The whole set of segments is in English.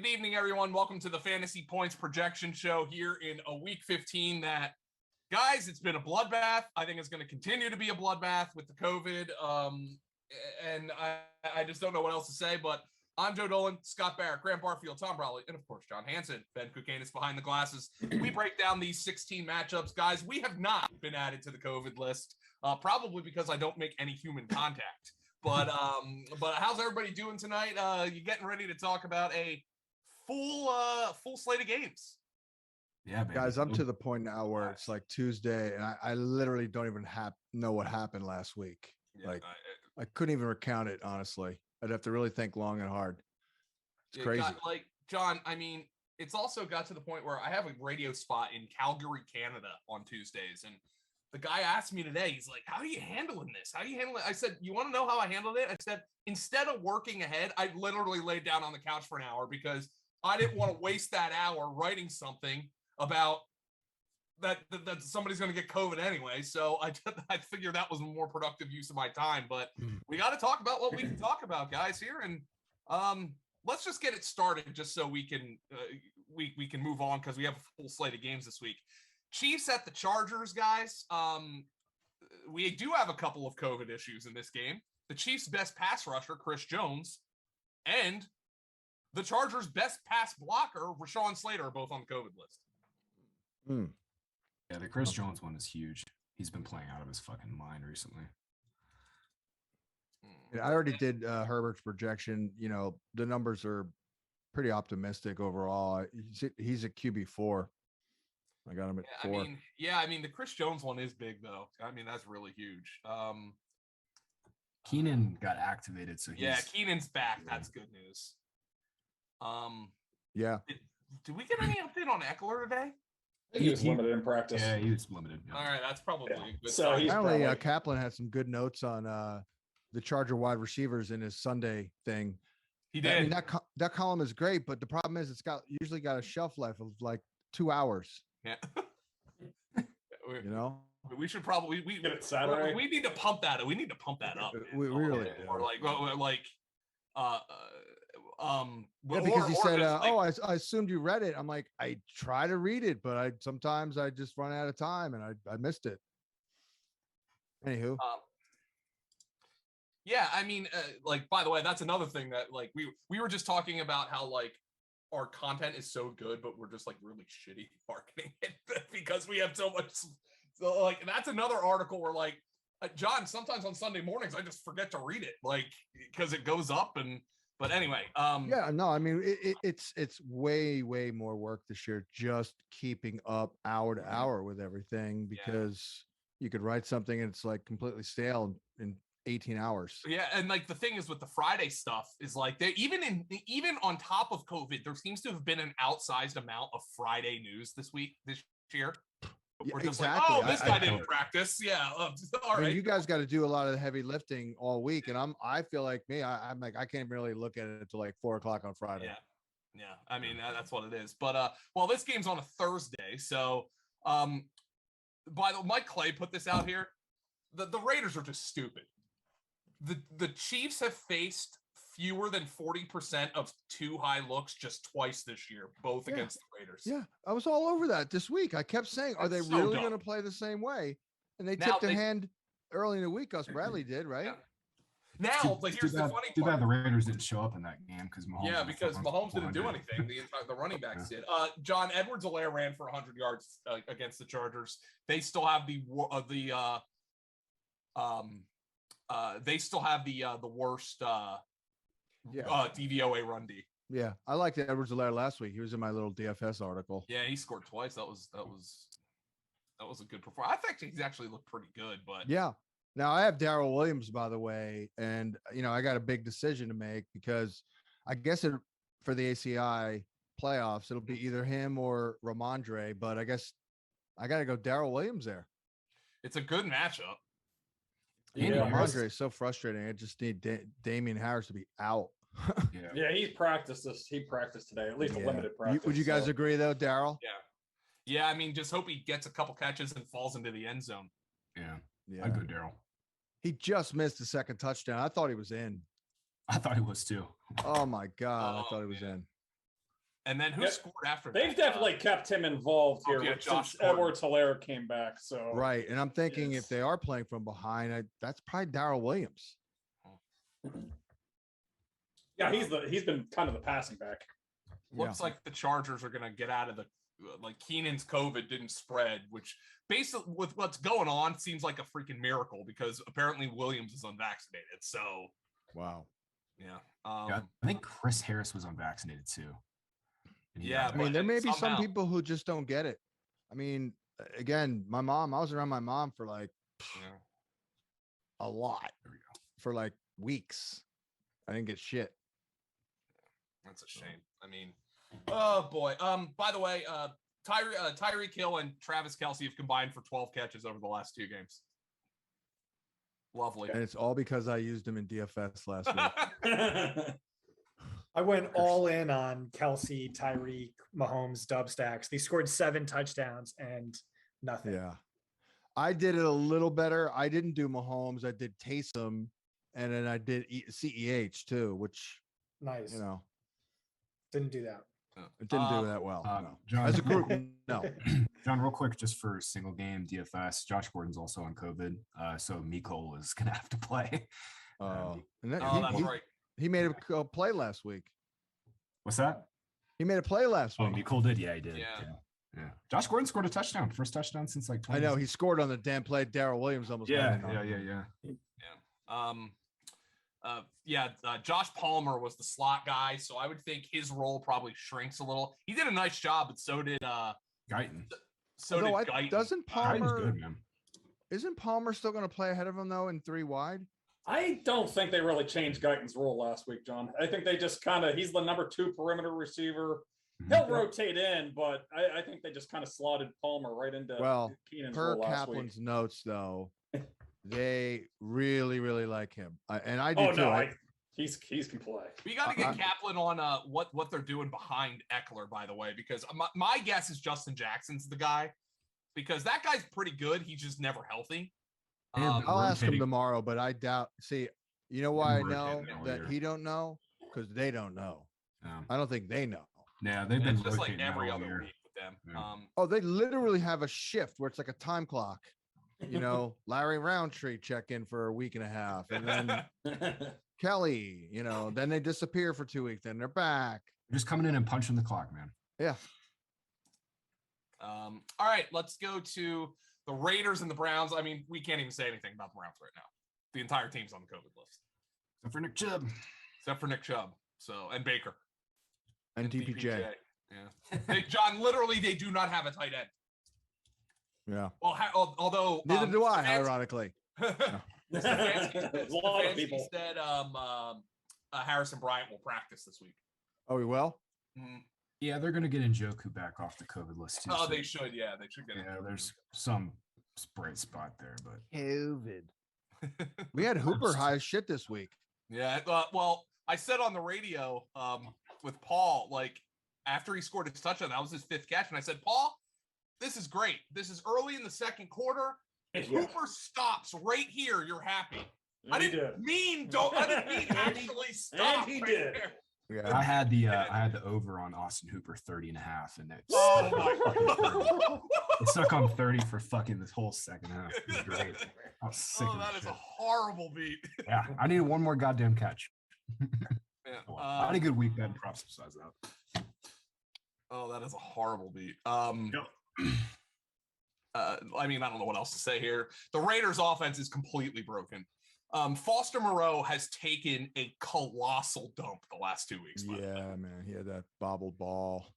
Good evening, everyone. Welcome to the Fantasy Points Projection Show here in a Week 15 that, guys, it's been a bloodbath. I think it's going to continue to be a bloodbath with the COVID. And I just don't know what else to say, but I'm Joe Dolan, Scott Barrett, Grant Barfield, Tom Brawley, and of course, John Hansen. Ben Kukanis behind the glasses. We break down these 16 matchups. Guys, we have not been added to the COVID list, probably because I don't make any human contact. But how's everybody doing tonight? You getting ready to talk about a full slate of games? Yeah, baby. Guys, I'm to the point now where it's like Tuesday, and I literally don't even know what happened last week. Yeah, I couldn't even recount it, honestly. I'd have to really think long and hard. It's crazy. John, I mean, it's also got to the point where I have a radio spot in Calgary, Canada on Tuesdays, and the guy asked me today, he's like, how are you handling this? How do you handle it? I said, you want to know how I handled it? I said, instead of working ahead, I literally laid down on the couch for an hour because I didn't want to waste that hour writing something about that somebody's going to get COVID anyway. So I figured that was a more productive use of my time. But we got to talk about what we can talk about, guys, here. And let's just get it started just so we can we can move on because we have a full slate of games this week. Chiefs at the Chargers, guys. We do have a couple of COVID issues in this game. The Chiefs' best pass rusher, Chris Jones, and the Chargers' best pass blocker, Rashawn Slater, are both on the COVID list. Yeah, the Chris Jones one is huge. He's been playing out of his fucking mind recently. I already did Herbert's projection. You know, the numbers are pretty optimistic overall. He's a QB4. I got him at 4. I mean, the Chris Jones one is big, though. I mean, that's really huge. Keenan got activated, so Keenan's back. That's good news. Yeah. Did we get any update on Eckler today? I think he was limited in practice. Yeah, he was limited. Yeah. All right, that's probably a good So sign. Apparently, Kaplan had some good notes on the Charger wide receivers in his Sunday thing. He did. I mean, that column is great, but the problem is it's usually got a shelf life of like 2 hours. Yeah. You know, we should probably get it Saturday. We need to pump that. We need to pump that up. We really do. Or because he said, I assumed you read it. I'm like, I try to read it, but sometimes I just run out of time and I missed it. Anywho. Yeah, I mean, by the way, that's another thing that we were just talking about how our content is so good, but we're just really shitty marketing it because we have so much. So that's another article where John, sometimes on Sunday mornings, I just forget to read it because it goes up but anyway. Yeah, no, I mean, it's way more work this year, just keeping up hour to hour with everything because you could write something and it's completely stale in 18 hours. Yeah, and the thing is with the Friday stuff is they even on top of COVID, there seems to have been an outsized amount of Friday news this year. We're just exactly. this guy didn't practice. Yeah, all right. You guys got to do a lot of the heavy lifting all week, and I feel like me. I'm I can't really look at it until 4 o'clock on Friday. Yeah. I mean that's what it is. But this game's on a Thursday, so Mike Clay put this out here. The Raiders are just stupid. The Chiefs have faced fewer than 40% of too high looks just twice this year, both against the Raiders. Yeah, I was all over that this week. I kept saying, are they really going to play the same way? And they tipped their hand early in the week. Gus Bradley did, right? Yeah. Now, here's the funny part. Too bad the Raiders didn't show up in that game because Mahomes. Yeah, because Mahomes didn't do anything. The running backs did. John Edwards-Helaire ran for 100 yards against the Chargers. They still have the worst DVOA run D. Yeah, I liked Edwards-Helaire last week. He was in my little DFS article. Yeah, he scored twice. That was a good performance. I think he's actually looked pretty good, but yeah. Now I have Darrell Williams, by the way, and I got a big decision to make because I guess for the ACI playoffs it'll be either him or Ramondre, but I guess I got to go Darrell Williams there. It's a good matchup. Yeah, Ramondre is so frustrating. I just need Damian Harris to be out. Yeah, he practiced today, at least a limited practice. Would you guys agree though, Darrell? Yeah. I mean, just hope he gets a couple catches and falls into the end zone. Yeah. I'd go Darrell. He just missed the second touchdown. I thought he was in. I thought he was too. Oh my God, I thought he was in. And then who Yep. scored after that? They've definitely kept him involved here yeah, Josh since Gordon. Edwards-Helaire came back. So Right. And I'm thinking if Yes. they are playing from behind, that's probably Darrell Williams. yeah, he's been kind of the passing back. Looks like the Chargers are going to get out of the like Keenan's COVID didn't spread, which basically with what's going on seems like a freaking miracle because apparently Williams is unvaccinated. So Wow. yeah, Yeah, I think Chris Harris was unvaccinated too. And he Yeah, got I mean, but there may be somehow- some people who just don't get it. I mean, again, I was around my mom for like yeah. a lot There we go. for like weeks. I didn't get shit. That's a shame. I mean, oh boy. By the way, Tyreek Hill and Travis Kelce have combined for 12 catches over the last 2 games. Lovely. And it's all because I used him in DFS last week. I went all in on Kelsey, Tyreek, Mahomes, dub stacks. They scored 7 touchdowns and nothing. Yeah. I did it a little better. I didn't do Mahomes. I did Taysom, and then I did CEH too, which, Nice. you know, Didn't do that. it didn't do that well. No. John, As a group, no. John, real quick, just for single game DFS, Josh Gordon's also on COVID, so Mecole is gonna have to play. And that, Oh, that's he, right. he made a play last week. What's that? He made a play last Oh, week. Mecole did. Yeah, he did. Yeah. Yeah. Josh Gordon scored a touchdown, first touchdown since like 20. I know he scored on the damn play. Darrell Williams almost. got in on him. Josh Palmer was the slot guy, so I would think his role probably shrinks a little. He did a nice job, but so did Guyton. Although Guyton. doesn't Guyton's Palmer? good, man. Isn't Palmer still going to play ahead of him though in 3 wide? I don't think they really changed Guyton's role last week, John. I think they just he's the number 2 perimeter receiver. He'll rotate in, but I think they just kind of slotted Palmer right into Keenan's Per role last Kaplan's week. notes though, they really, really like him. And I do too. No, he can play. We got to get Kaplan on what they're doing behind Eckler, by the way, because my guess is Justin Jackson's the guy, because that guy's pretty good. He's just never healthy. I'll ask him tomorrow, but I doubt. See, you know why I know rotating all that year. he don't know? Because they don't know. I don't think they know. Yeah, they've been It's just like rotating every all other year. week with them. Yeah. Oh, they literally have a shift where it's like a time clock. You know, Larry Roundtree check in for a week and a half, and then Kelly. You know, then they disappear for 2 weeks, then they're back. Just coming in and punching the clock, man. Yeah. All right, let's go to the Raiders and the Browns. I mean, we can't even say anything about the Browns right now. The entire team's on the COVID list, Except for Nick Chubb. except for Nick Chubb. So and Baker And DPJ. Yeah, John. Literally, they do not have a tight end. Yeah. Well, although Neither do I, Stefanski- ironically. There's a lot of people. Said Harrison Bryant will practice this week. Oh, we will? Mhm. Yeah, they're gonna get Njoku back off the COVID list too. Oh, so- they should. Yeah, they should get Yeah, it. there's some bright spot there, but COVID. We had Hooper high as shit this week. Yeah. Well, I said on the radio with Paul, like after he scored his touchdown, that was his 5th catch, and I said, Paul, this is great. This is early in the second quarter. If Yeah. Hooper stops right here, you're happy. And he did. I didn't mean actually stop. And he right did. there. Yeah. I had the over on Austin Hooper 30.5, and it Oh my God. it stuck on 30 for fucking this whole second half. It was great. I was sick Oh, of that this is a shit. horrible beat. Yeah, I needed one more goddamn catch. Yeah. Oh, well. I had a good week. That props size out. Oh, that is a horrible beat. I mean, I don't know what else to say here. The Raiders' offense is completely broken. Foster Moreau has taken a colossal dump the last 2 weeks. by the way. Yeah, man. He had that bobbled ball.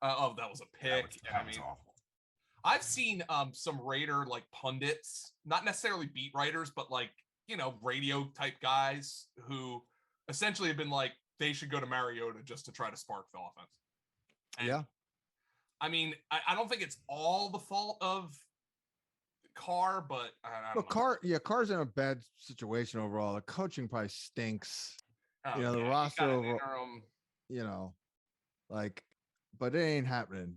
That was a pick. That was awful. I've seen some Raider like pundits, not necessarily beat writers, but like, radio type guys who essentially have been like, they should go to Mariota just to try to spark the offense. And, Yeah. I mean, I don't think it's all the fault of Carr, but I don't know. Carr's in a bad situation overall. The coaching probably stinks. Oh, you know, the yeah, roster got an overall- interim- You know, but it ain't happening.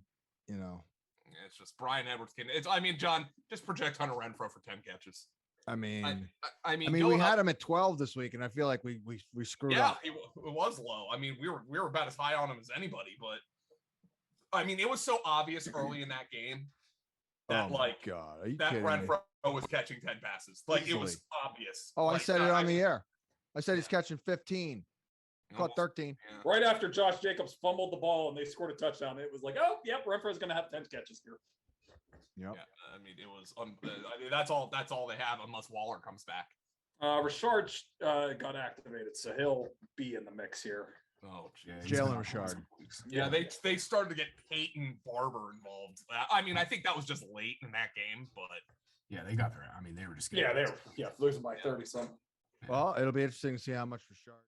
You know. It's just Brian Edwards. I mean, John, just project Hunter Renfro for 10 catches. I mean, I mean, we had him at 12 this week, and I feel like we screwed up. Yeah, it was low. I mean, we were about as high on him as anybody, but I mean, it was so obvious early in that game that God, are you that kidding Renfro me? was catching 10 passes. Like Easily. It was obvious. Oh, like, I said it on the air. I said he's catching 15. Caught 13. Yeah. Right after Josh Jacobs fumbled the ball and they scored a touchdown, it was like, oh, yep, Renfro's going to have 10 catches here. Yep. Yeah, I mean, it was. I mean, that's all they have unless Waller comes back. Richard got activated, so he'll be in the mix here. Oh, Jalen Richard. Yeah, they started to get Peyton Barber involved. I mean, I think that was just late in that game, but yeah, they got there. I mean, they were just losing by 30 something. Well, it'll be interesting to see how much Richard.